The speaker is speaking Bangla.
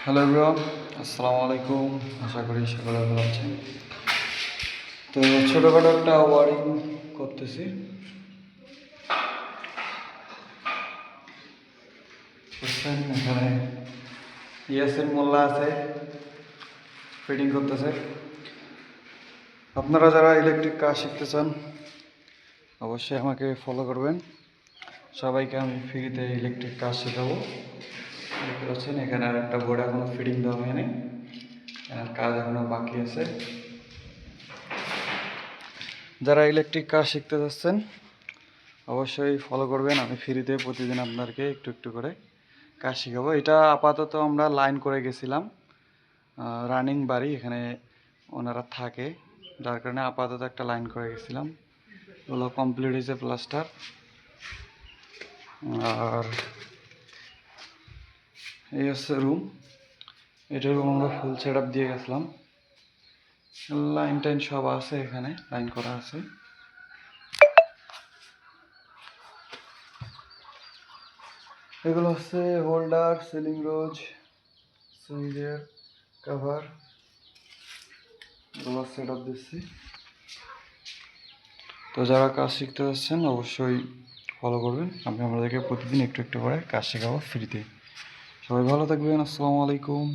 হ্যালো এভরিওয়ান, আসসালামু আলাইকুম। আশা করি সকলে ভালো আছেন। তো ছোটোখাটো একটা ওয়ারিং করতেছি। বুঝছেন, এখানে ইয়াসিন মোল্লা আছে, ফিটিং করতেছে। আপনারা যারা ইলেকট্রিক কাজ শিখতে চান অবশ্যই আমাকে ফলো করবেন। সবাইকে আমি ফ্রিতে ইলেকট্রিক কাজ শেখাবো। দেখতে পাচ্ছেন এখানে আর একটা বোর্ড এখনও ফিটিং দেওয়া হয়নি, কাজ এখনও বাকি আছে। যারা ইলেকট্রিক কাজ শিখতে যাচ্ছেন অবশ্যই ফলো করবেন। আমি ফ্রিতে প্রতিদিন আপনাদেরকে একটু একটু করে কাজ শেখাবো। এটা আপাতত আমরা লাইন করে গেছিলাম, রানিং বাড়ি, এখানে ওনারা থাকে, যার কারণে আপাতত একটা লাইন করে গেছিলাম। ওগুলো কমপ্লিট হয়েছে, প্লাস্টার। আর এই হচ্ছে রুম। এটা রুম আমরা ফুল সেট আপ দিয়ে গেছিলাম, লাইন টাইন সব আছে, এখানে লাইন করা আছে। এগুলো হচ্ছে হোল্ডার, সিলিং রোজ, সুইচের কভার, এগুলো সেট আপ দিচ্ছি। তো যারা কাজ শিখতে যাচ্ছেন অবশ্যই ফলো করবেন। আমি আপনাদেরকে প্রতিদিন একটু একটু করে কাজ শেখাবো ফ্রিতে। সবাই ভালো থাকবেন। আসসালামু আলাইকুম।